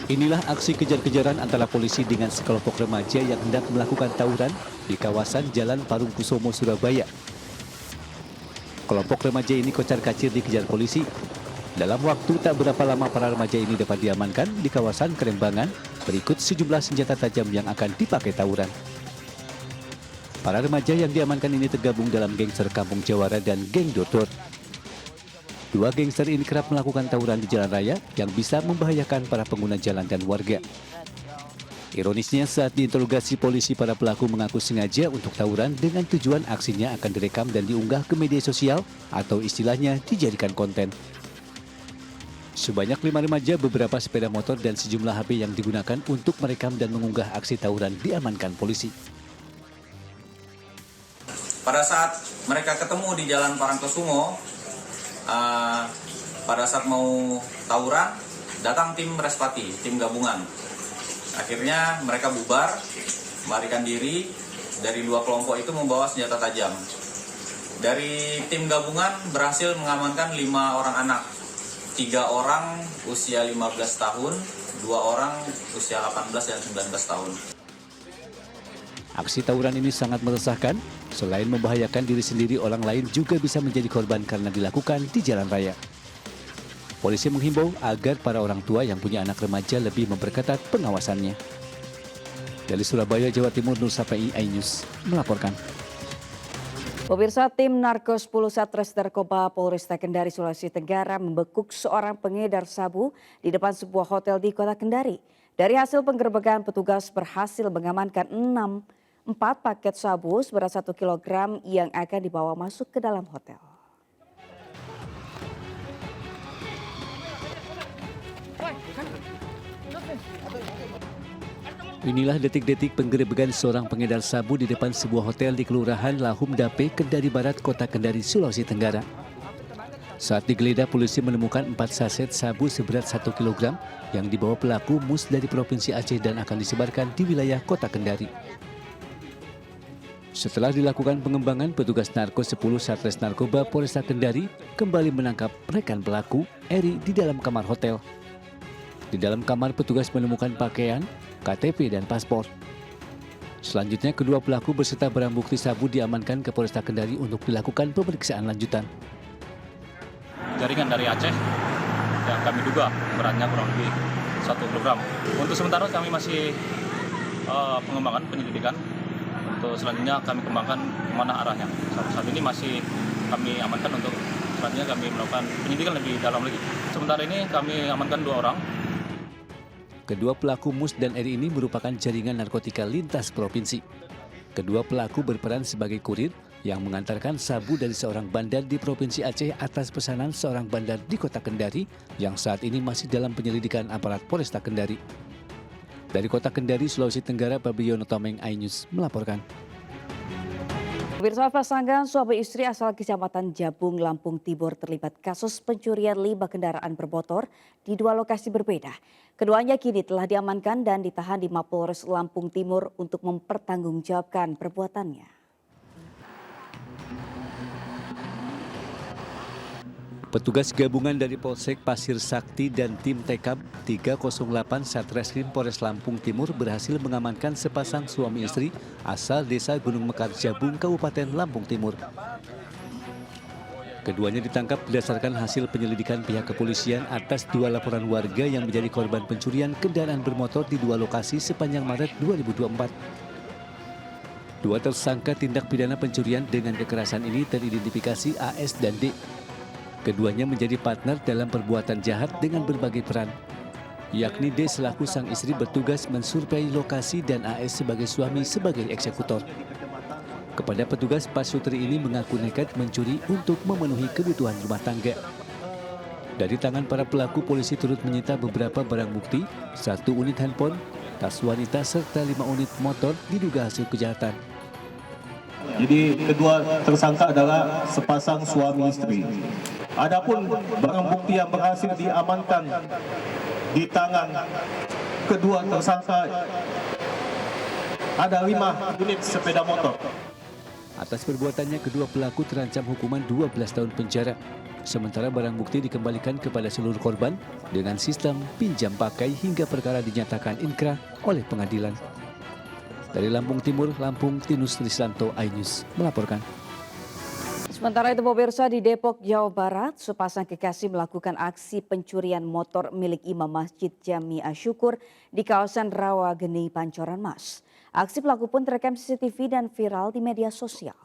Inilah aksi kejar-kejaran antara polisi dengan sekelompok remaja yang hendak melakukan tawuran di kawasan Jalan Parungkusumo, Surabaya. Kelompok remaja ini kocar-kacir dikejar polisi. Dalam waktu tak berapa lama para remaja ini dapat diamankan di kawasan Kerembangan berikut sejumlah senjata tajam yang akan dipakai tawuran. Para remaja yang diamankan ini tergabung dalam gangster Kampung Jawara dan geng Dodot. Dua gangster ini kerap melakukan tawuran di jalan raya yang bisa membahayakan para pengguna jalan dan warga. Ironisnya saat diinterogasi polisi, para pelaku mengaku sengaja untuk tawuran dengan tujuan aksinya akan direkam dan diunggah ke media sosial atau istilahnya dijadikan konten. Sebanyak 5 remaja, beberapa sepeda motor dan sejumlah HP yang digunakan untuk merekam dan mengunggah aksi tawuran diamankan polisi. Pada saat mereka ketemu di Jalan Parangkusumo, pada saat mau tawuran, datang tim Respati, tim gabungan. Akhirnya mereka bubar, melarikan diri. Dari dua kelompok itu membawa senjata tajam. Dari tim gabungan berhasil mengamankan 5 orang anak. 3 orang usia 15 tahun, 2 orang usia 18 dan 19 tahun. Aksi tawuran ini sangat meresahkan. Selain membahayakan diri sendiri, orang lain juga bisa menjadi korban karena dilakukan di jalan raya. Polisi menghimbau agar para orang tua yang punya anak remaja lebih memperketat pengawasannya. Dari Surabaya, Jawa Timur, Nur Sapai, iNews melaporkan. Pemirsa, tim Narkos 10 Satres Narkoba Polresta Kendari, Sulawesi Tenggara membekuk seorang pengedar sabu di depan sebuah hotel di Kota Kendari. Dari hasil penggerbekan, petugas berhasil mengamankan 4 paket sabu seberat 1 kilogram yang akan dibawa masuk ke dalam hotel. Inilah detik-detik penggerebekan seorang pengedar sabu di depan sebuah hotel di Kelurahan Lahum Dape, Kendari Barat, Kota Kendari, Sulawesi Tenggara. Saat digeledah, polisi menemukan 4 saset sabu seberat 1 kilogram yang dibawa pelaku mus dari Provinsi Aceh dan akan disebarkan di wilayah Kota Kendari. Setelah dilakukan pengembangan, petugas Narkos 10 Satres Narkoba Polresta Kendari kembali menangkap rekan pelaku, Eri, di dalam kamar hotel. Di dalam kamar, petugas menemukan pakaian, KTP, dan paspor. Selanjutnya, kedua pelaku beserta barang bukti sabu diamankan ke Polresta Kendari untuk dilakukan pemeriksaan lanjutan. Jaringan dari Aceh yang kami duga beratnya kurang lebih 1 kilogram. Untuk sementara kami masih pengembangan penyelidikan. Untuk selanjutnya kami kembangkan kemana arahnya. Saat ini masih kami amankan, untuk selanjutnya kami melakukan penyelidikan lebih dalam lagi. Sementara ini kami amankan 2 orang. Kedua pelaku mus dan Eri ini merupakan jaringan narkotika lintas provinsi. Kedua pelaku berperan sebagai kurir yang mengantarkan sabu dari seorang bandar di Provinsi Aceh atas pesanan seorang bandar di Kota Kendari yang saat ini masih dalam penyelidikan aparat Polresta Kendari. Dari Kota Kendari, Sulawesi Tenggara, Babiono Tomeng, iNews melaporkan. Pemirsa, pasangan suami istri asal Kecamatan Jabung, Lampung Timur terlibat kasus pencurian 5 kendaraan bermotor di 2 lokasi berbeda. Keduanya kini telah diamankan dan ditahan di Mapolres Lampung Timur untuk mempertanggungjawabkan perbuatannya. Petugas gabungan dari Polsek Pasir Sakti dan tim Tekab 308 Satreskrim Polres Lampung Timur berhasil mengamankan sepasang suami istri asal desa Gunung Mekar Jabung, Kabupaten Lampung Timur. Keduanya ditangkap berdasarkan hasil penyelidikan pihak kepolisian atas 2 laporan warga yang menjadi korban pencurian kendaraan bermotor di 2 lokasi sepanjang Maret 2024. 2 tersangka tindak pidana pencurian dengan kekerasan ini teridentifikasi AS dan D. Keduanya menjadi partner dalam perbuatan jahat dengan berbagai peran, yakni D selaku sang istri bertugas mensurvei lokasi dan AS sebagai suami sebagai eksekutor. Kepada petugas, pasutri ini mengaku nekat mencuri untuk memenuhi kebutuhan rumah tangga. Dari tangan para pelaku, polisi turut menyita beberapa barang bukti, 1 unit handphone, tas wanita, serta 5 unit motor diduga hasil kejahatan. Jadi kedua tersangka adalah sepasang suami istri. Adapun barang bukti yang berhasil diamankan di tangan kedua tersangka ada 5 unit sepeda motor. Atas perbuatannya, kedua pelaku terancam hukuman 12 tahun penjara. Sementara barang bukti dikembalikan kepada seluruh korban dengan sistem pinjam pakai hingga perkara dinyatakan inkrah oleh pengadilan. Dari Lampung Timur, Lampung, Tinus Trislanto, iNews melaporkan. Sementara itu pemirsa, di Depok, Jawa Barat, sepasang kekasih melakukan aksi pencurian motor milik Imam Masjid Jami Asyukur di kawasan Rawageni, Pancoran Mas. Aksi pelaku pun terekam CCTV dan viral di media sosial.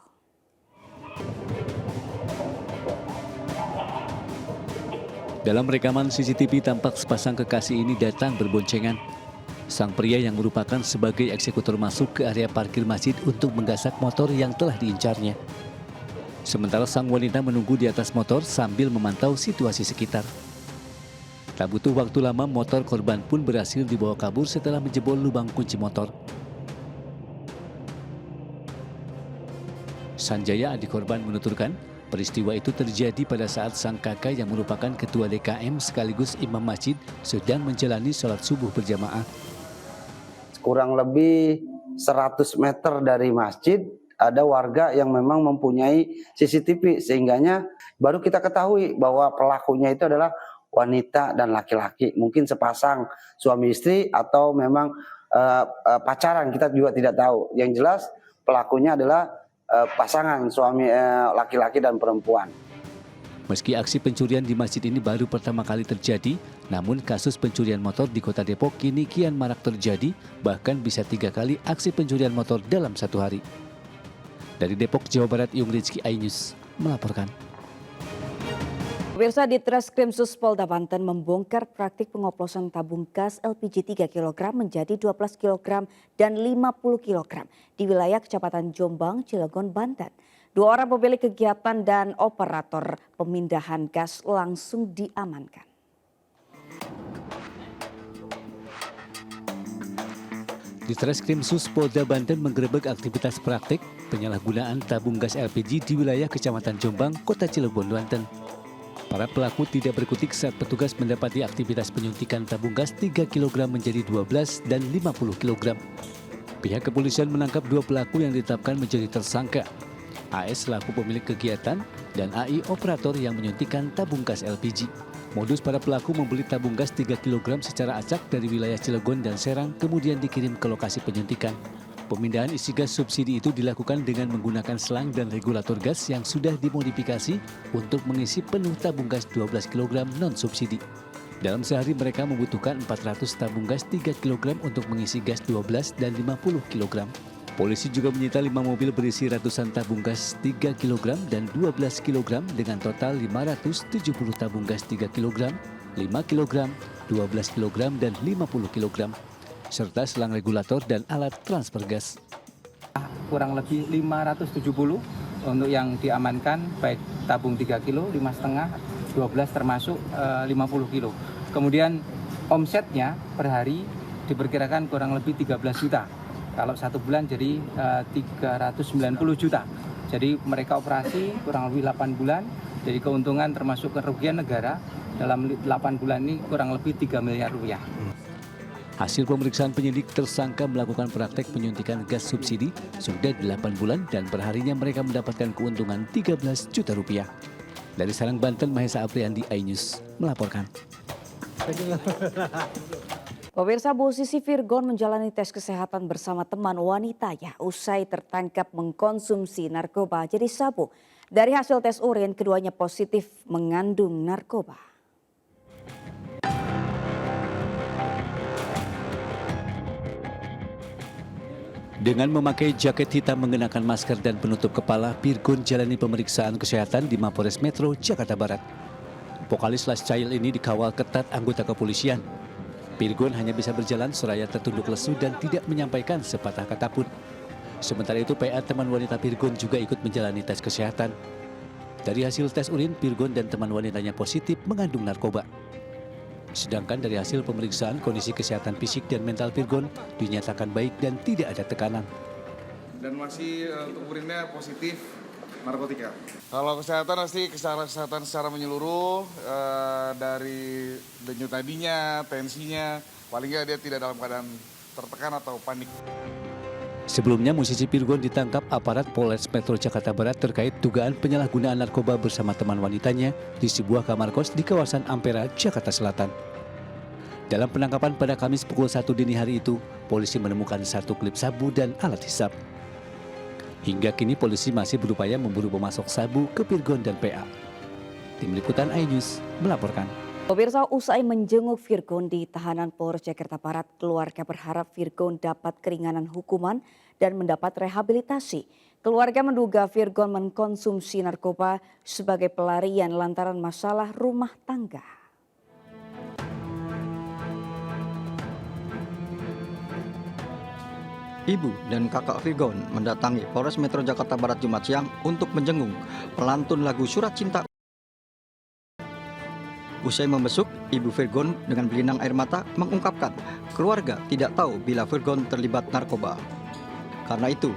Dalam rekaman CCTV tampak sepasang kekasih ini datang berboncengan. Sang pria yang merupakan sebagai eksekutor masuk ke area parkir masjid untuk menggasak motor yang telah diincarnya. Sementara sang wanita menunggu di atas motor sambil memantau situasi sekitar. Tak butuh waktu lama, motor korban pun berhasil dibawa kabur setelah menjebol lubang kunci motor. Sanjaya, adik korban, menuturkan peristiwa itu terjadi pada saat sang kakak yang merupakan ketua DKM sekaligus imam masjid sedang menjalani sholat subuh berjamaah. Kurang lebih 100 meter dari masjid ada warga yang memang mempunyai CCTV, sehingganya baru kita ketahui bahwa pelakunya itu adalah wanita dan laki-laki, mungkin sepasang suami istri atau memang pacaran, kita juga tidak tahu. Yang jelas pelakunya adalah pasangan suami laki-laki dan perempuan. Meski aksi pencurian di masjid ini baru pertama kali terjadi, namun kasus pencurian motor di Kota Depok kini kian marak terjadi, bahkan bisa 3 kali aksi pencurian motor dalam satu hari. Dari Depok, Jawa Barat, Yung Rizky, iNews melaporkan. Pemirsa, di Treskrimsus Polda Banten membongkar praktik pengoplosan tabung gas LPG 3 kg menjadi 12 kg dan 50 kg di wilayah Kecamatan Jombang, Cilegon, Banten. 2 orang pemilik kegiatan dan operator pemindahan gas langsung diamankan. Di Treskrimsus Polda Banten menggerebek aktivitas praktik penyalahgunaan tabung gas LPG di wilayah Kecamatan Jombang, Kota Cilegon, Banten. Para pelaku tidak berkutik saat petugas mendapati aktivitas penyuntikan tabung gas 3 kg menjadi 12 dan 50 kg. Pihak kepolisian menangkap 2 pelaku yang ditetapkan menjadi tersangka. AS selaku pemilik kegiatan dan AI operator yang menyuntikan tabung gas LPG. Modus para pelaku membeli tabung gas 3 kg secara acak dari wilayah Cilegon dan Serang kemudian dikirim ke lokasi penyuntikan. Pemindahan isi gas subsidi itu dilakukan dengan menggunakan selang dan regulator gas yang sudah dimodifikasi untuk mengisi penuh tabung gas 12 kg non-subsidi. Dalam sehari mereka membutuhkan 400 tabung gas 3 kg untuk mengisi gas 12 dan 50 kg. Polisi juga menyita 5 mobil berisi ratusan tabung gas 3 kg dan 12 kg dengan total 570 tabung gas 3 kg, 5 kg, 12 kg dan 50 kg, serta selang regulator dan alat transfer gas. Kurang lebih 570 untuk yang diamankan, baik tabung 3 kilo, 5,5, 12 termasuk 50 kilo. Kemudian omsetnya per hari diperkirakan kurang lebih 13 juta. Kalau 1 bulan jadi 390 juta. Jadi mereka operasi kurang lebih 8 bulan. Jadi keuntungan termasuk kerugian negara dalam 8 bulan ini kurang lebih 3 miliar rupiah. Hasil pemeriksaan penyidik, tersangka melakukan praktek penyuntikan gas subsidi sudah 8 bulan dan perharinya mereka mendapatkan keuntungan 13 juta rupiah. Dari Serang, Banten, Mahesa Apriandi, iNews melaporkan. Pemirsa, musisi Virgon menjalani tes kesehatan bersama teman wanitanya usai tertangkap mengkonsumsi narkoba jenis sabu. Dari hasil tes urin, keduanya positif mengandung narkoba. Dengan memakai jaket hitam, mengenakan masker dan penutup kepala, Virgon jalani pemeriksaan kesehatan di Mapolres Metro, Jakarta Barat. Vokalis Last Child ini dikawal ketat anggota kepolisian. Virgon hanya bisa berjalan seraya tertunduk lesu dan tidak menyampaikan sepatah kata pun. Sementara itu, PA teman wanita Virgon juga ikut menjalani tes kesehatan. Dari hasil tes urin, Virgon dan teman wanitanya positif mengandung narkoba. Sedangkan dari hasil pemeriksaan kondisi kesehatan fisik dan mental Virgon dinyatakan baik dan tidak ada tekanan. Dan masih untuk urinnya positif narkotika. Kalau kesehatan pasti kesehatan secara menyeluruh, dari denyut nadinya, tensinya, paling nggak dia tidak dalam keadaan tertekan atau panik. Sebelumnya, musisi Virgon ditangkap aparat Polres Metro Jakarta Barat terkait dugaan penyalahgunaan narkoba bersama teman wanitanya di sebuah kamar kos di kawasan Ampera, Jakarta Selatan. Dalam penangkapan pada Kamis pukul 1 dini hari itu, polisi menemukan 1 klip sabu dan alat hisap. Hingga kini polisi masih berupaya memburu pemasok sabu ke Virgon dan PA. Tim Liputan iNews melaporkan. Pemirsa, usai menjenguk Virgon di tahanan Polres Jakarta Barat, keluarga berharap Virgon dapat keringanan hukuman dan mendapat rehabilitasi. Keluarga menduga Virgon mengkonsumsi narkoba sebagai pelarian lantaran masalah rumah tangga. Ibu dan kakak Virgon mendatangi Polres Metro Jakarta Barat Jumat siang untuk menjenguk pelantun lagu Surat Cinta. Usai membesuk, Ibu Virgon dengan belinang air mata mengungkapkan keluarga tidak tahu bila Virgon terlibat narkoba. Karena itu,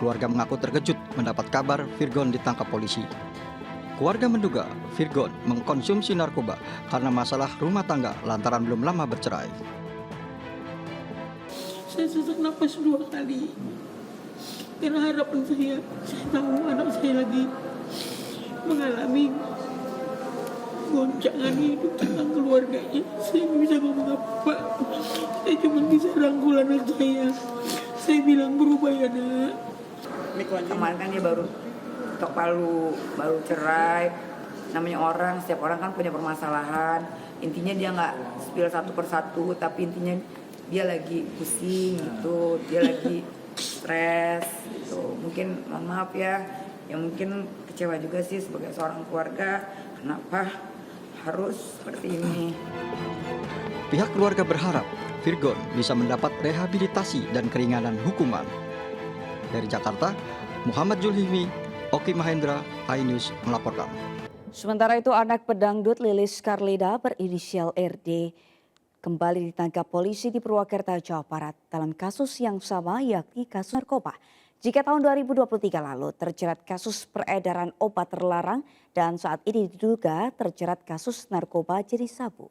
keluarga mengaku terkejut mendapat kabar Virgon ditangkap polisi. Keluarga menduga Virgon mengkonsumsi narkoba karena masalah rumah tangga lantaran belum lama bercerai. Saya sesak napas 2 kali. Karena harapan saya tahu anak saya lagi mengalami goncangan hidup tentang keluarganya. Saya nggak bisa ngomong apa. Saya cuma bisa rangkul anak saya. Saya bilang berubah ya nak. Kemarin kan dia baru ketok palu, baru cerai. Namanya orang, setiap orang kan punya permasalahan. Intinya dia nggak spill satu persatu, tapi intinya dia lagi pusing gitu, dia lagi stres gitu. Mungkin mohon maaf ya, yang mungkin kecewa juga sih sebagai seorang keluarga. Kenapa harus seperti ini? Pihak keluarga berharap Virgon bisa mendapat rehabilitasi dan keringanan hukuman. Dari Jakarta, Muhammad Zulhimi, Oki Mahendra, iNews melaporkan. Sementara itu, anak pedangdut Lilis Karlida berinisial RD kembali ditangkap polisi di Purwakarta, Jawa Barat dalam kasus yang sama, yakni kasus narkoba. Jika tahun 2023 lalu terjerat kasus peredaran obat terlarang dan saat ini diduga terjerat kasus narkoba jenis sabu.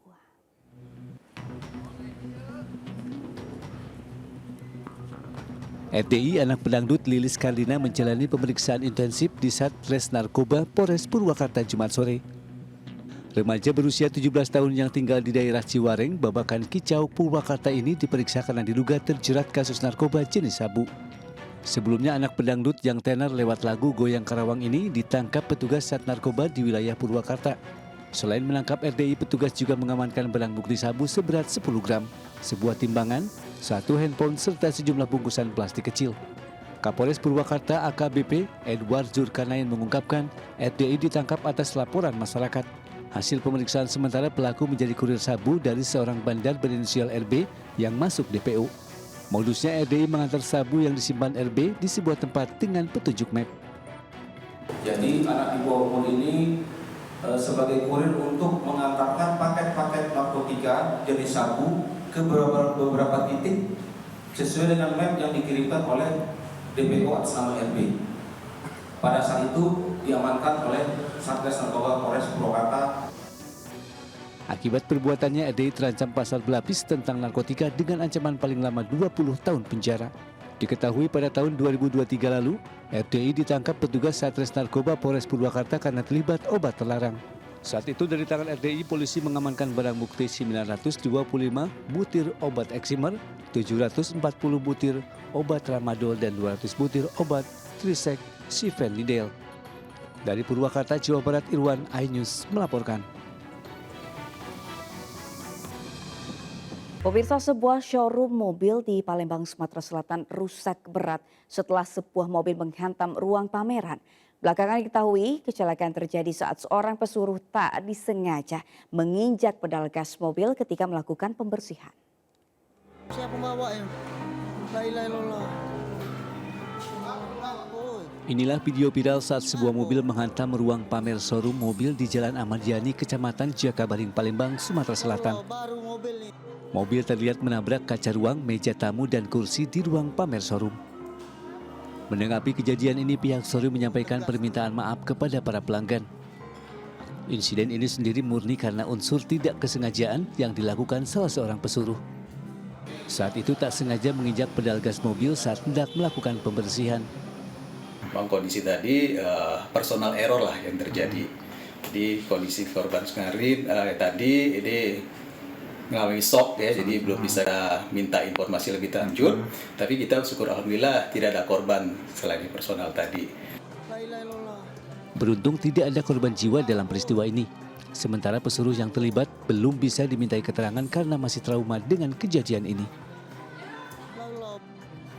RDI anak pedangdut Lilis Karlina menjalani pemeriksaan intensif di Satres Narkoba Polres Purwakarta Jumat sore. Remaja berusia 17 tahun yang tinggal di daerah Ciwareng, Babakan Kicau, Purwakarta ini diperiksa karena diduga terjerat kasus narkoba jenis sabu. Sebelumnya anak pedangdut yang tenar lewat lagu Goyang Karawang ini ditangkap petugas Sat Narkoba di wilayah Purwakarta. Selain menangkap RDI, petugas juga mengamankan barang bukti sabu seberat 10 gram, sebuah timbangan, 1 handphone serta sejumlah bungkusan plastik kecil. Kapolres Purwakarta AKBP Edward Zurkanain mengungkapkan RDI ditangkap atas laporan masyarakat. Hasil pemeriksaan sementara pelaku menjadi kurir sabu dari seorang bandar berinisial RB yang masuk DPO. Modusnya RDI mengantar sabu yang disimpan RB di sebuah tempat dengan petunjuk map. Jadi anak di bawah umur ini sebagai kurir untuk mengantarkan paket-paket narkotika jenis sabu ke beberapa titik sesuai dengan map yang dikirimkan oleh DPO atas nama RB. Pada saat itu diamankan oleh Satres Narkoba Polres Purwakarta. Akibat perbuatannya, RDI terancam pasal berlapis tentang narkotika dengan ancaman paling lama 20 tahun penjara. Diketahui pada tahun 2023 lalu, RDI ditangkap petugas Satres Narkoba Polres Purwakarta karena terlibat obat terlarang. Saat itu dari tangan RDI, polisi mengamankan barang bukti 925 butir obat eksimer, 740 butir obat tramadol, dan 200 butir obat Trisek Sifenidel. Dari Purwakarta, Jawa Barat, Irwan, iNews melaporkan. Pemirsa, sebuah showroom mobil di Palembang, Sumatera Selatan rusak berat setelah sebuah mobil menghantam ruang pameran. Belakangan diketahui kecelakaan terjadi saat seorang pesuruh tak disengaja menginjak pedal gas mobil ketika melakukan pembersihan. Siapa pembawa ya? La ilaha illallah. Inilah video viral saat sebuah mobil menghantam ruang pamer showroom mobil di Jalan Ahmad Yani, Kecamatan Jakabaring, Palembang, Sumatera Selatan. Mobil terlihat menabrak kaca ruang, meja tamu, dan kursi di ruang pamer showroom. Menanggapi kejadian ini, pihak showroom menyampaikan permintaan maaf kepada para pelanggan. Insiden ini sendiri murni karena unsur tidak kesengajaan yang dilakukan salah seorang pesuruh. Saat itu tak sengaja menginjak pedal gas mobil saat hendak melakukan pembersihan. Memang kondisi tadi personal error lah yang terjadi. Jadi kondisi korban Sungarin tadi ini mengalami shock ya, jadi belum bisa minta informasi lebih lanjut. Tapi kita syukur alhamdulillah tidak ada korban selain personal tadi. Beruntung tidak ada korban jiwa dalam peristiwa ini. Sementara pesuruh yang terlibat belum bisa dimintai keterangan karena masih trauma dengan kejadian ini.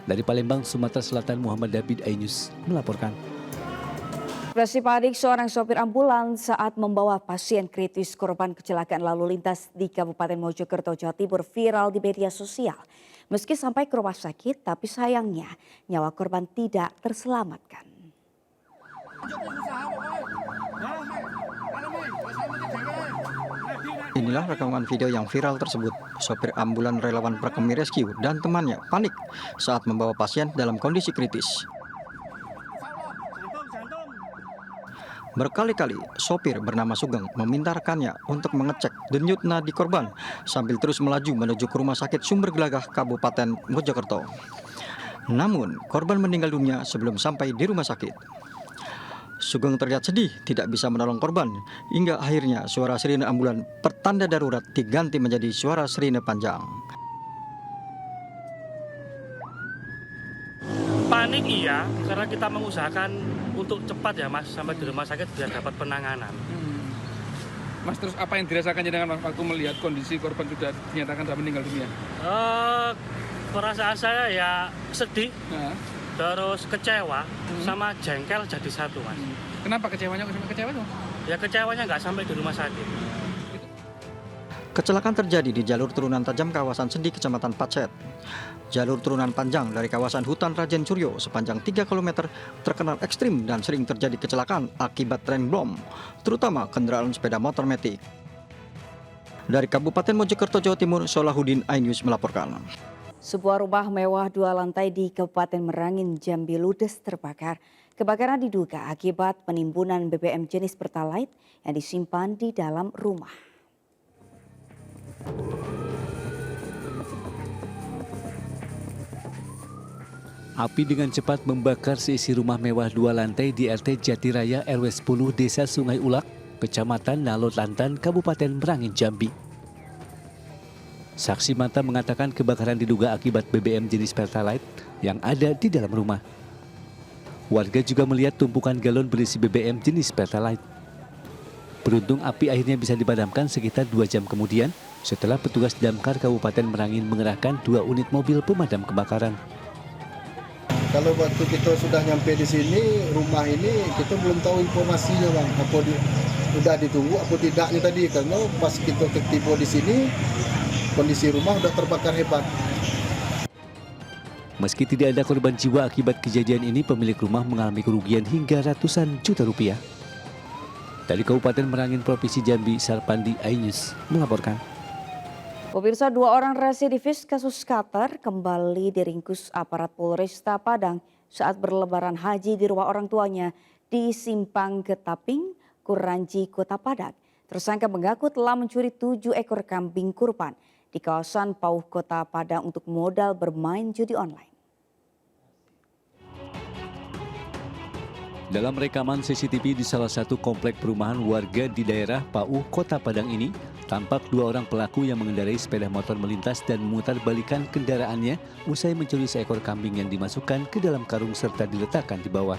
Dari Palembang, Sumatera Selatan, Muhammad David, iNews melaporkan. Ekspresi panik seorang sopir ambulans saat membawa pasien kritis korban kecelakaan lalu lintas di Kabupaten Mojokerto, Jawa Timur viral di media sosial. Meski sampai ke rumah sakit, tapi sayangnya nyawa korban tidak terselamatkan. Inilah rekaman video yang viral tersebut. Sopir ambulan relawan Prakemi Rescue dan temannya panik saat membawa pasien dalam kondisi kritis. Berkali-kali sopir bernama Sugeng meminta rekannya untuk mengecek denyut nadi korban sambil terus melaju menuju ke rumah sakit Sumber Gelagah Kabupaten Mojokerto. Namun korban meninggal dunia sebelum sampai di rumah sakit. Sugeng terlihat sedih tidak bisa menolong korban hingga akhirnya suara sirine ambulan pertanda darurat diganti menjadi suara sirine panjang. Panik iya, karena kita mengusahakan untuk cepat ya Mas, sampai di rumah sakit biar dapat penanganan. Mas, terus apa yang dirasakannya dengan waktu melihat kondisi korban sudah dinyatakan sudah meninggal dunia? Perasaan saya ya sedih, terus kecewa, sama jengkel jadi satu Mas. Kenapa kecewanya? Ya kecewanya nggak sampai di rumah sakit. Kecelakaan terjadi di jalur turunan tajam kawasan Sendi, Kecamatan Pacet. Jalur turunan panjang dari kawasan hutan Rajen Suryo sepanjang 3 km terkenal ekstrim dan sering terjadi kecelakaan akibat remblong, terutama kendaraan sepeda motor metik. Dari Kabupaten Mojokerto, Jawa Timur, Solahuddin, iNews melaporkan. Sebuah rumah mewah 2 lantai di Kabupaten Merangin, Jambi ludes terbakar. Kebakaran diduga akibat penimbunan BBM jenis Pertalite yang disimpan di dalam rumah. Api dengan cepat membakar seisi rumah mewah 2 lantai di RT Jatiraya RW 10 Desa Sungai Ulak, Kecamatan Nalot Lantan, Kabupaten Merangin, Jambi. Saksi mata mengatakan kebakaran diduga akibat BBM jenis Pertalite yang ada di dalam rumah. Warga juga melihat tumpukan galon berisi BBM jenis Pertalite. Beruntung api akhirnya bisa dipadamkan sekitar 2 jam kemudian setelah petugas damkar Kabupaten Merangin mengerahkan 2 unit mobil pemadam kebakaran. Kalau waktu kita sudah nyampe di sini, rumah ini kita belum tahu informasinya Bang. Sudah ditunggu apa tidaknya tadi, karena pas kita ketipu di sini, kondisi rumah sudah terbakar hebat. Meski tidak ada korban jiwa akibat kejadian ini, pemilik rumah mengalami kerugian hingga ratusan juta rupiah. Dari Kabupaten Merangin, Provinsi Jambi, Sarpandi, iNews melaporkan. Pemirsa, 2 orang residivis kasus Qatar kembali diringkus aparat Polresta Padang saat berlebaran haji di rumah orang tuanya di Simpang Getaping, Kuranji, Kota Padang. Tersangka mengaku telah mencuri 7 ekor kambing kurban di kawasan Pauh, Kota Padang untuk modal bermain judi online. Dalam rekaman CCTV di salah satu komplek perumahan warga di daerah Pauh, Kota Padang ini, tampak 2 orang pelaku yang mengendarai sepeda motor melintas dan memutarbalikkan kendaraannya usai mencuri seekor kambing yang dimasukkan ke dalam karung serta diletakkan di bawah.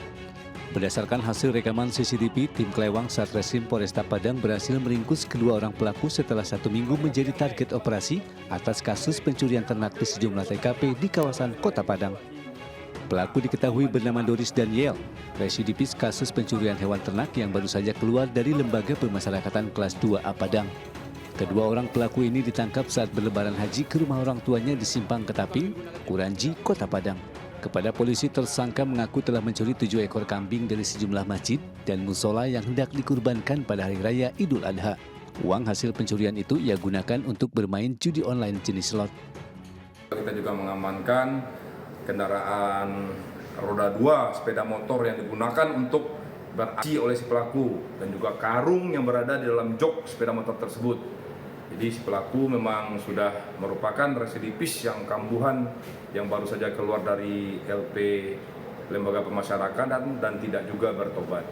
Berdasarkan hasil rekaman CCTV, tim Klewang Satreskrim Polresta Padang berhasil meringkus kedua orang pelaku setelah 1 minggu menjadi target operasi atas kasus pencurian ternak di sejumlah TKP di kawasan Kota Padang. Pelaku diketahui bernama Doris Daniel, residivis kasus pencurian hewan ternak yang baru saja keluar dari Lembaga Pemasyarakatan Kelas 2A Padang. Kedua orang pelaku ini ditangkap saat berlebaran haji ke rumah orang tuanya di Simpang Ketaping, Kuranji, Kota Padang. Kepada polisi, tersangka mengaku telah mencuri 7 ekor kambing dari sejumlah masjid dan musola yang hendak dikurbankan pada Hari Raya Idul Adha. Uang hasil pencurian itu ia gunakan untuk bermain judi online jenis slot. Kita juga mengamankan kendaraan roda 2 sepeda motor yang digunakan untuk beraksi oleh si pelaku dan juga karung yang berada di dalam jok sepeda motor tersebut. Jadi si pelaku memang sudah merupakan residivis yang kambuhan yang baru saja keluar dari LP Lembaga Pemasyarakatan dan tidak juga bertobat.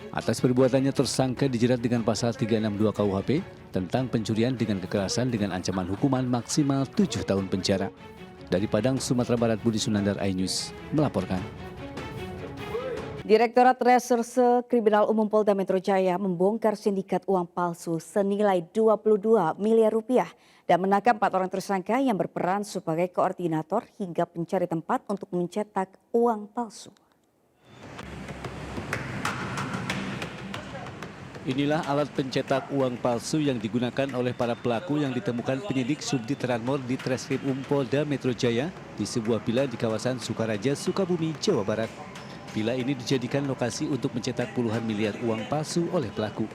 Atas perbuatannya tersangka dijerat dengan pasal 362 KUHP tentang pencurian dengan kekerasan dengan ancaman hukuman maksimal 7 tahun penjara. Dari Padang, Sumatera Barat, Budi Sunandar, iNews melaporkan. Direktorat Reserse Kriminal Umum Polda Metro Jaya membongkar sindikat uang palsu senilai 22 miliar rupiah dan menangkap 4 orang tersangka yang berperan sebagai koordinator hingga pencari tempat untuk mencetak uang palsu. Inilah alat pencetak uang palsu yang digunakan oleh para pelaku yang ditemukan penyidik Subdit Ranmor di Treskrim Polda Metro Jaya di sebuah villa di kawasan Sukaraja, Sukabumi, Jawa Barat. Villa ini dijadikan lokasi untuk mencetak puluhan miliar uang palsu oleh pelaku.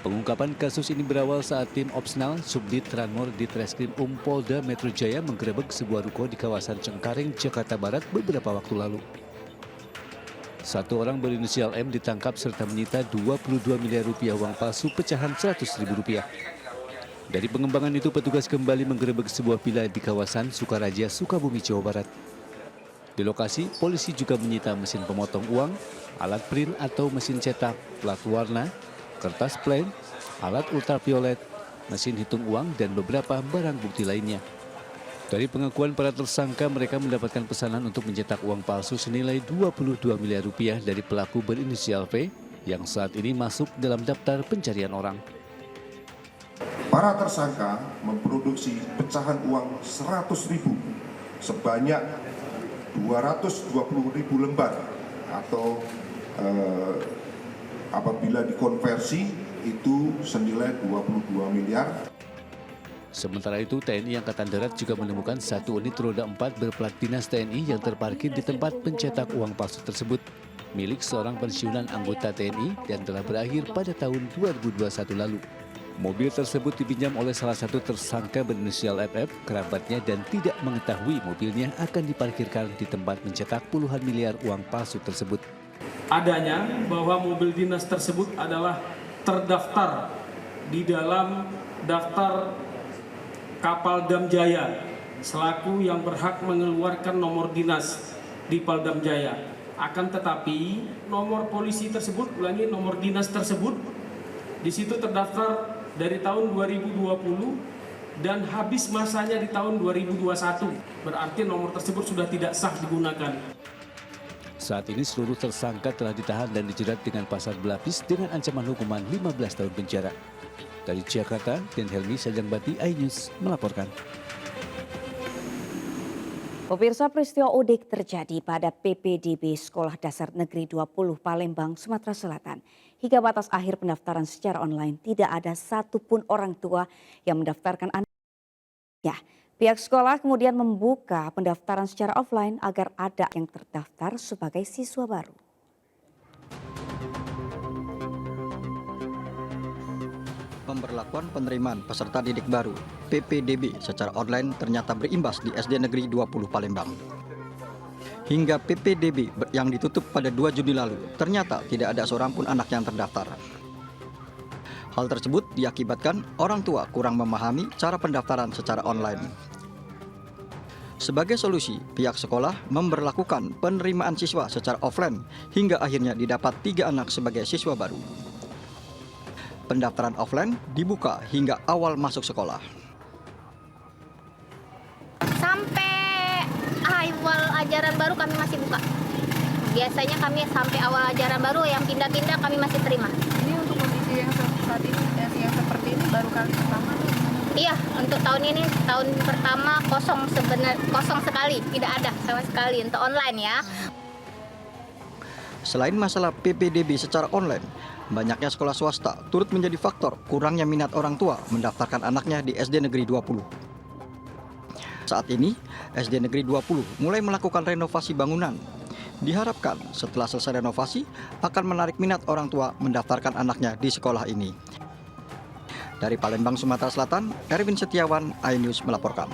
Pengungkapan kasus ini berawal saat tim Opsnal Subdit Ranmor di Treskrim Polda Metro Jaya menggerebek sebuah ruko di kawasan Cengkareng, Jakarta Barat beberapa waktu lalu. 1 orang berinisial M ditangkap serta menyita 22 miliar rupiah uang palsu pecahan 100 ribu rupiah. Dari pengembangan itu petugas kembali menggerebek sebuah villa di kawasan Sukaraja, Sukabumi, Jawa Barat. Di lokasi, polisi juga menyita mesin pemotong uang, alat print atau mesin cetak, plat warna, kertas plain, alat ultraviolet, mesin hitung uang, dan beberapa barang bukti lainnya. Dari pengakuan para tersangka, mereka mendapatkan pesanan untuk mencetak uang palsu senilai 22 miliar rupiah dari pelaku berinisial V yang saat ini masuk dalam daftar pencarian orang. Para tersangka memproduksi pecahan uang 100 ribu sebanyak 220 ribu lembar atau apabila dikonversi itu senilai 22 miliar. Sementara itu, TNI Angkatan Darat juga menemukan 1 unit roda 4 berplat dinas TNI yang terparkir di tempat pencetak uang palsu tersebut, milik seorang pensiunan anggota TNI dan telah berakhir pada tahun 2021 lalu. Mobil tersebut dipinjam oleh salah satu tersangka berinisial FF, kerabatnya, dan tidak mengetahui mobilnya akan diparkirkan di tempat mencetak puluhan miliar uang palsu tersebut. Adanya bahwa mobil dinas tersebut adalah terdaftar di dalam daftar Kapaldam Jaya selaku yang berhak mengeluarkan nomor dinas di Paldam Jaya. Akan tetapi nomor polisi tersebut, nomor dinas tersebut di situ terdaftar dari tahun 2020 dan habis masanya di tahun 2021. Berarti nomor tersebut sudah tidak sah digunakan. Saat ini seluruh tersangka telah ditahan dan dijerat dengan pasal berlapis dengan ancaman hukuman 15 tahun penjara. Dari Jakarta, Dan Helmi Sajangbati, iNews melaporkan. Pemirsa, peristiwa udik terjadi pada PPDB Sekolah Dasar Negeri 20 Palembang, Sumatera Selatan. Hingga batas akhir pendaftaran secara online, tidak ada satupun orang tua yang mendaftarkan anaknya. Pihak sekolah kemudian membuka pendaftaran secara offline agar ada yang terdaftar sebagai siswa baru. Pemberlakuan penerimaan peserta didik baru PPDB secara online ternyata berimbas di SD Negeri 20 Palembang. Hingga PPDB yang ditutup pada 2 Juni lalu, ternyata tidak ada seorang pun anak yang terdaftar. Hal tersebut diakibatkan orang tua kurang memahami cara pendaftaran secara online. Sebagai solusi, pihak sekolah memberlakukan penerimaan siswa secara offline hingga akhirnya didapat 3 anak sebagai siswa baru. Pendaftaran offline dibuka hingga awal masuk sekolah. Sampai awal ajaran baru kami masih buka. Biasanya kami sampai awal ajaran baru, yang pindah-pindah kami masih terima. Ini untuk kondisi yang saat ini, yang seperti ini baru kali pertama? Iya, untuk tahun ini, tahun pertama kosong sekali, tidak ada sama sekali untuk online ya. Selain masalah PPDB secara online, banyaknya sekolah swasta turut menjadi faktor kurangnya minat orang tua mendaftarkan anaknya di SD Negeri 20. Saat ini, SD Negeri 20 mulai melakukan renovasi bangunan. Diharapkan setelah selesai renovasi akan menarik minat orang tua mendaftarkan anaknya di sekolah ini. Dari Palembang, Sumatera Selatan, Erwin Setiawan, iNews melaporkan.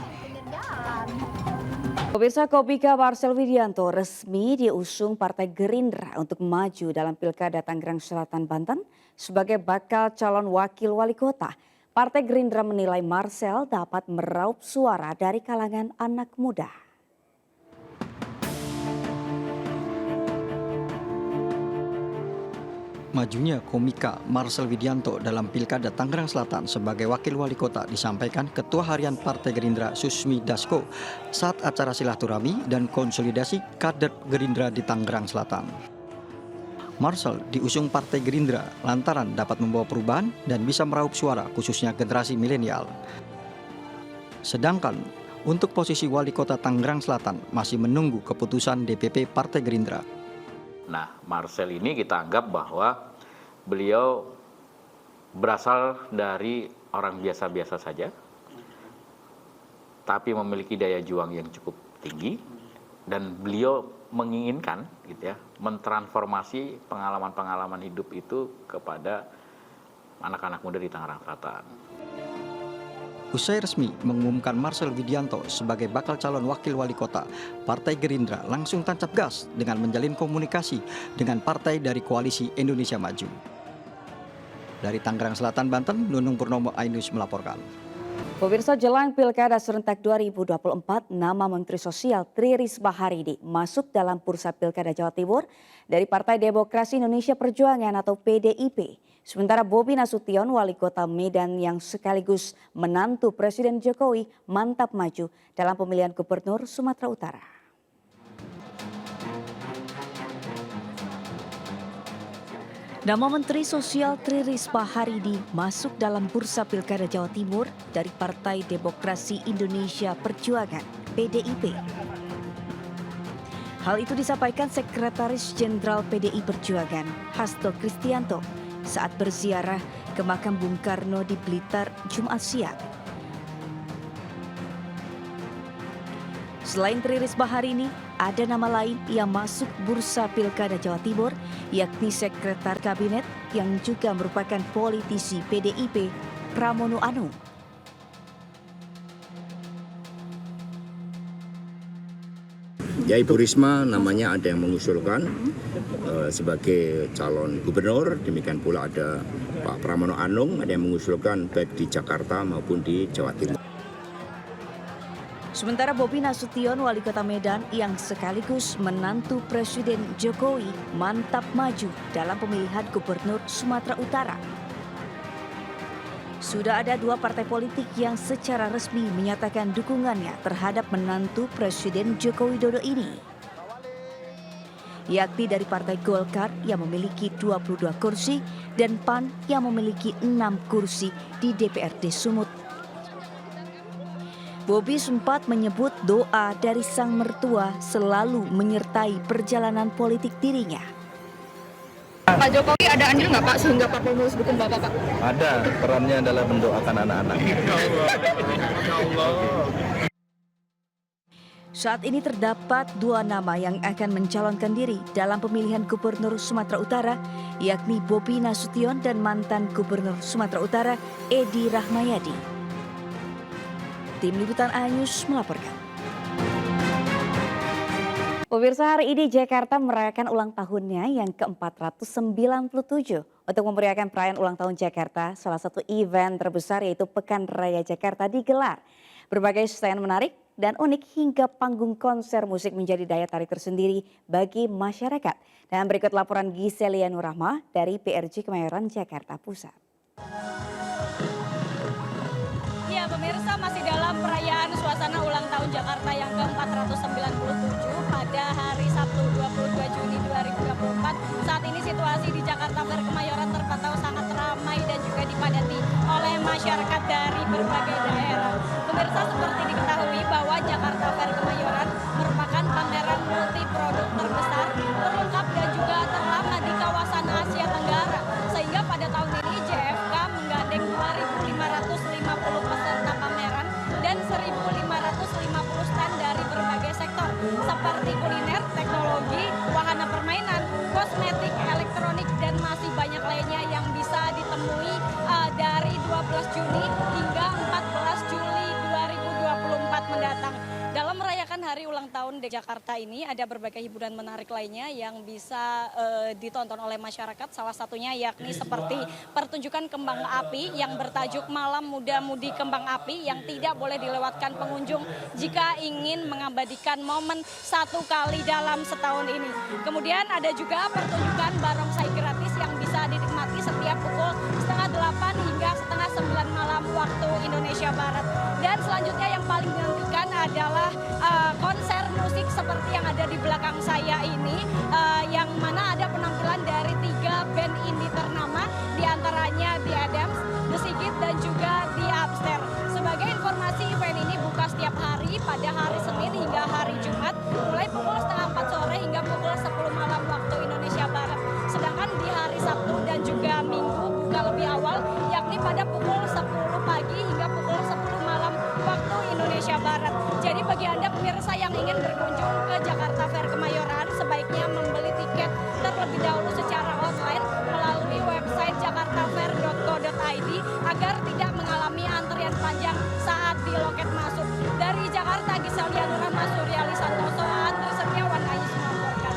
Pemirsa, Komika Marcel Widianto resmi diusung Partai Gerindra untuk maju dalam Pilkada Tangerang Selatan, Banten sebagai bakal calon wakil wali kota. Partai Gerindra menilai Marcel dapat meraup suara dari kalangan anak muda. Majunya komika Marcel Widianto dalam Pilkada Tangerang Selatan sebagai Wakil Wali Kota disampaikan Ketua Harian Partai Gerindra Susmi Dasko saat acara silaturahmi dan konsolidasi kader Gerindra di Tangerang Selatan. Marcel diusung Partai Gerindra lantaran dapat membawa perubahan dan bisa meraup suara khususnya generasi milenial. Sedangkan untuk posisi Wali Kota Tangerang Selatan masih menunggu keputusan DPP Partai Gerindra. Nah, Marcel ini kita anggap bahwa beliau berasal dari orang biasa-biasa saja, tapi memiliki daya juang yang cukup tinggi, dan beliau menginginkan gitu ya, mentransformasi pengalaman-pengalaman hidup itu kepada anak-anak muda di Tangerang Selatan. Usai resmi mengumumkan Marcel Widianto sebagai bakal calon wakil wali kota, Partai Gerindra langsung tancap gas dengan menjalin komunikasi dengan partai dari Koalisi Indonesia Maju. Dari Tangerang Selatan, Banten, Nunung Purnomo, iNews melaporkan. Pemirsa, jelang Pilkada serentak 2024, nama Menteri Sosial Tri Risma hari ini masuk dalam bursa Pilkada Jawa Timur dari Partai Demokrasi Indonesia Perjuangan atau PDIP. Sementara Bobi Nasution, Wali Kota Medan yang sekaligus menantu Presiden Jokowi, mantap maju dalam pemilihan Gubernur Sumatera Utara. Nama Menteri Sosial Tri Risma hari ini masuk dalam bursa Pilkada Jawa Timur dari Partai Demokrasi Indonesia Perjuangan, PDIP. Hal itu disampaikan Sekretaris Jenderal PDI Perjuangan, Hasto Kristianto, saat berziarah ke makam Bung Karno di Blitar Jumat siang. Selain Tri Risma hari ini, ada nama lain yang masuk bursa Pilkada Jawa Timur, yakni Sekretariat Kabinet yang juga merupakan politisi PDIP, Pramono Anung. Ya, Ibu Risma namanya ada yang mengusulkan sebagai calon gubernur, demikian pula ada Pak Pramono Anung ada yang mengusulkan baik di Jakarta maupun di Jawa Timur. Sementara Bobi Nasution, Wali Kota Medan yang sekaligus menantu Presiden Jokowi, mantap maju dalam pemilihan Gubernur Sumatera Utara. Sudah ada dua partai politik yang secara resmi menyatakan dukungannya terhadap menantu Presiden Joko Widodo ini, yakni dari Partai Golkar yang memiliki 22 kursi dan PAN yang memiliki 6 kursi di DPRD Sumut. Bobi sempat menyebut doa dari sang mertua selalu menyertai perjalanan politik dirinya. Pak Jokowi ada andil nggak Pak sehingga Pak Prabowo dukung Bapak Pak? Ada, perannya adalah mendoakan anak-anak. Saat ini terdapat dua nama yang akan mencalonkan diri dalam pemilihan Gubernur Sumatera Utara, yakni Bobi Nasution dan mantan Gubernur Sumatera Utara Edi Rahmayadi. Tim Liputan iNews melaporkan. Pemirsa, hari ini Jakarta merayakan ulang tahunnya yang ke-497. Untuk memeriahkan perayaan ulang tahun Jakarta, salah satu event terbesar yaitu Pekan Raya Jakarta digelar. Berbagai stand menarik dan unik hingga panggung konser musik menjadi daya tarik tersendiri bagi masyarakat. Dan berikut laporan Giselia Nurrahma dari PRJ Kemayoran, Jakarta Pusat. Ya, pemirsa, masih dalam perayaan suasana ulang tahun Jakarta yang ke-497 pada hari Sabtu 22 Juni 2024. Saat ini situasi di Jakarta Fair Kemayoran terpantau sangat ramai dan juga dipadati oleh masyarakat dari berbagai daerah. Pemirsa, seperti diketahui bahwa Jakarta Fair Kemayoran merupakan pameran multi produk terbesar, terlengkap dan juga terlama di kawasan Asia Tenggara. Sehingga pada tahun ini JFK menggandeng 2.550 peserta pameran dan 1.550 stand dari berbagai sektor seperti kuliner, teknologi, wahana permainan, kosmetik, elektronik, dan masih banyak lainnya yang bisa ditemui dari 12 Juni hingga ulang tahun di Jakarta ini ada berbagai hiburan menarik lainnya yang bisa ditonton oleh masyarakat. Salah satunya yakni seperti pertunjukan kembang api yang bertajuk Malam Muda Mudi Kembang Api yang tidak boleh dilewatkan pengunjung jika ingin mengabadikan momen satu kali dalam setahun ini. Kemudian ada juga pertunjukan barongsai gratis yang bisa dinikmati setiap pukul 7:30 hingga 8:30 malam waktu Indonesia Barat. Dan selanjutnya yang paling dinantikan adalah konser musik seperti yang ada di belakang saya ini, yang mana ada penampilan dari 3 band indie ternama, diantaranya The Adams, The Sigit, dan juga The Upstairs. Sebagai informasi, event ini buka setiap hari pada hari Senin hingga hari Jumat, mulai pukul 3:30 sore hingga pukul 10 malam waktu Indonesia Barat. Sedangkan di hari Sabtu dan juga Minggu buka lebih awal, yakni pada pukul 10 pagi hingga pukul 10 malam waktu Indonesia Barat. Jadi bagi Anda pemirsa yang ingin berkunjung ke Jakarta Fair Kemayoran, sebaiknya membeli tiket terlebih dahulu secara online melalui website jakartafair.co.id agar tidak mengalami antrian panjang saat di loket masuk. Dari Jakarta, Gisel Dianura, Mas Suryali Santoso, Andri Setiawan, Ayus melaporkan.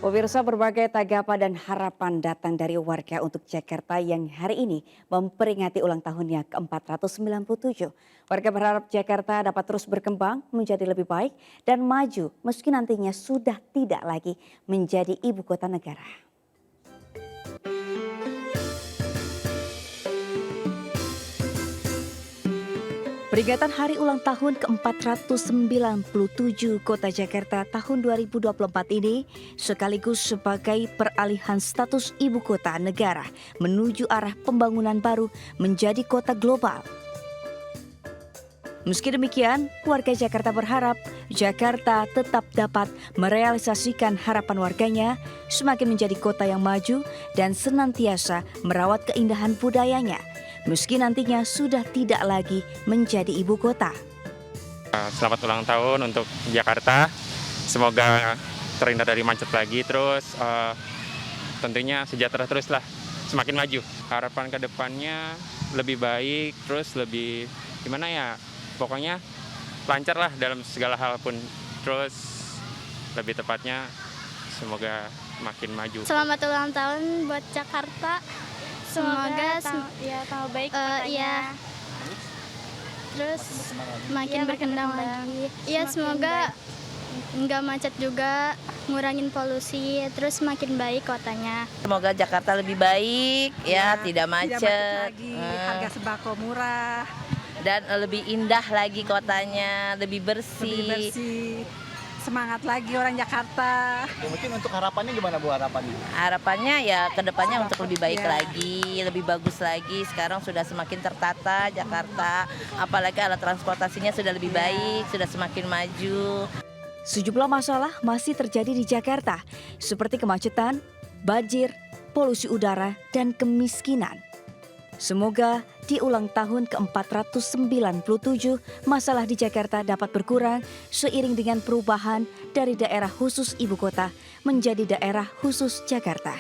Pemirsa, berbagai tanggapan dan harapan datang dari warga untuk Jakarta yang hari ini memperingati ulang tahunnya ke-497. Warga berharap Jakarta dapat terus berkembang menjadi lebih baik dan maju meski nantinya sudah tidak lagi menjadi ibu kota negara. Peringatan Hari Ulang Tahun ke-497 Kota Jakarta tahun 2024 ini sekaligus sebagai peralihan status ibu kota negara menuju arah pembangunan baru menjadi kota global. Meski demikian, warga Jakarta berharap Jakarta tetap dapat merealisasikan harapan warganya semakin menjadi kota yang maju dan senantiasa merawat keindahan budayanya, meski nantinya sudah tidak lagi menjadi ibu kota. Selamat ulang tahun untuk Jakarta, semoga terhindar dari macet lagi, terus tentunya sejahtera teruslah, semakin maju. Harapan ke depannya lebih baik, terus lebih gimana ya, pokoknya lancar lah dalam segala hal pun, terus lebih tepatnya semoga makin maju. Selamat ulang tahun buat Jakarta. Semoga tambah baik kotanya. Terus makin berkembang lagi. Iya, semoga nggak macet juga, ngurangin polusi, terus makin baik kotanya. Semoga Jakarta lebih baik, ya tidak macet lagi, harga sembako murah, dan lebih indah lagi kotanya, lebih bersih. Semangat lagi orang Jakarta. Mungkin untuk harapannya gimana Bu harapannya? Harapannya ya ke depannya untuk lebih baik lagi, lebih bagus lagi. Sekarang sudah semakin tertata Jakarta, apalagi alat transportasinya sudah lebih baik, sudah semakin maju. Sejumlah masalah masih terjadi di Jakarta, seperti kemacetan, banjir, polusi udara, dan kemiskinan. Semoga di ulang tahun ke-497 masalah di Jakarta dapat berkurang seiring dengan perubahan dari daerah khusus ibu kota menjadi daerah khusus Jakarta.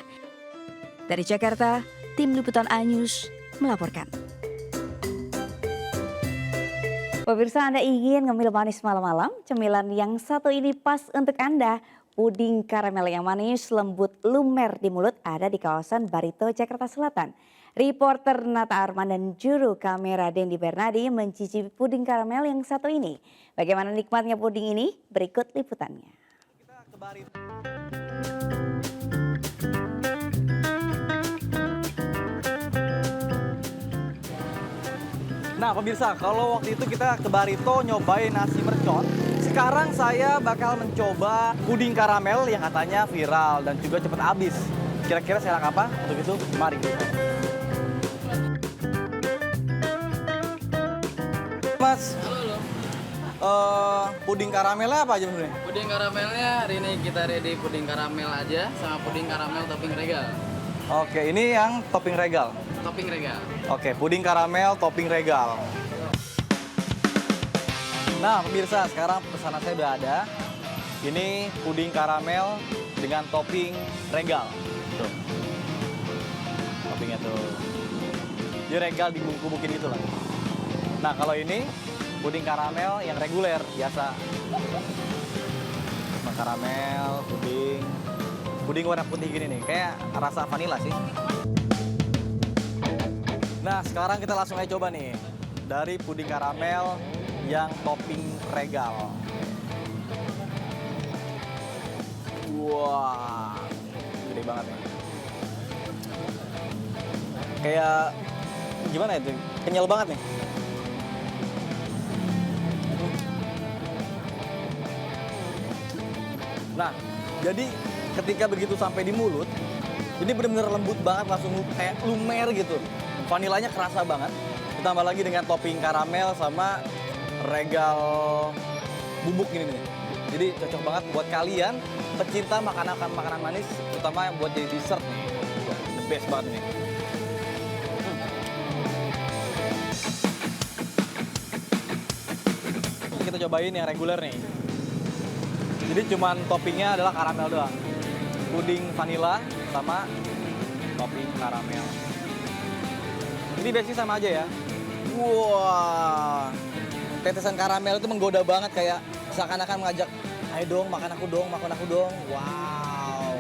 Dari Jakarta, tim liputan iNews melaporkan. Pemirsa, Anda ingin ngemil manis malam-malam? Cemilan yang satu ini pas untuk Anda. Puding karamel yang manis, lembut, lumer di mulut ada di kawasan Barito, Jakarta Selatan. Reporter Nata Arman dan juru kamera Dendi Bernadi mencicipi puding karamel yang satu ini. Bagaimana nikmatnya puding ini? Berikut liputannya. Nah pemirsa, kalau waktu itu kita ke Barito nyobain nasi mercon, sekarang saya bakal mencoba puding karamel yang katanya viral dan juga cepat habis. Kira-kira saya apa? Untuk itu, mari kita. Mas, puding karamelnya apa aja sebenarnya? Puding karamelnya hari ini kita ready puding karamel aja sama puding karamel topping regal. Oke, ini yang topping regal. Topping regal. Oke, puding karamel topping regal. Nah, pemirsa, sekarang pesanan saya udah ada. Ini puding karamel dengan topping regal. Tuh. Toppingnya tuh. Dia regal dibungkus-bungkin gitu lah. Nah, kalau ini puding karamel yang reguler biasa. Nah, karamel, puding warna putih gini nih, kayak rasa vanila sih. Nah, sekarang kita langsung aja coba nih dari puding karamel yang topping regal. Wah, gede banget nih. Kayak gimana itu? Kenyal banget nih. Nah, jadi ketika begitu sampai di mulut, ini benar-benar lembut banget, langsung kayak lumer gitu. Vanilanya kerasa banget. Ditambah lagi dengan topping karamel sama regal bubuk ini nih. Jadi cocok banget buat kalian pecinta makanan manis, terutama buat jadi dessert nih. The best banget nih. Kita cobain yang reguler nih. Jadi cuman toppingnya adalah karamel doang. Puding vanila sama topping karamel. Ini basic sama aja ya. Wah, tetesan karamel itu menggoda banget, kayak seakan-akan mengajak, ayo dong, makan aku dong, makan aku dong. Wow.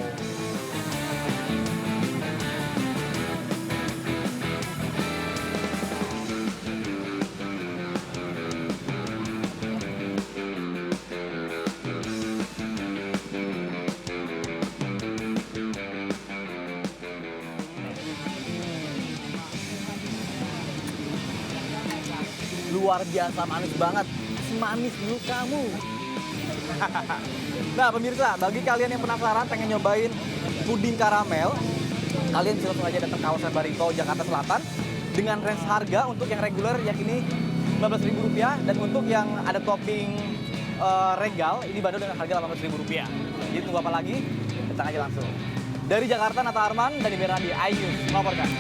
Luar biasa manis banget, semanis dulu kamu. Nah pemirsa, bagi kalian yang penasaran pengen nyobain puding karamel, kalian bisa langsung aja datang ke kawasan Barito, Jakarta Selatan dengan range harga untuk yang reguler yakini Rp15.000 dan untuk yang ada topping regal ini dibanderol dengan harga Rp18.000. Jadi tunggu apa lagi? Datang aja langsung. Dari Jakarta, Nata Arman dan Iberandi, iNews melaporkan.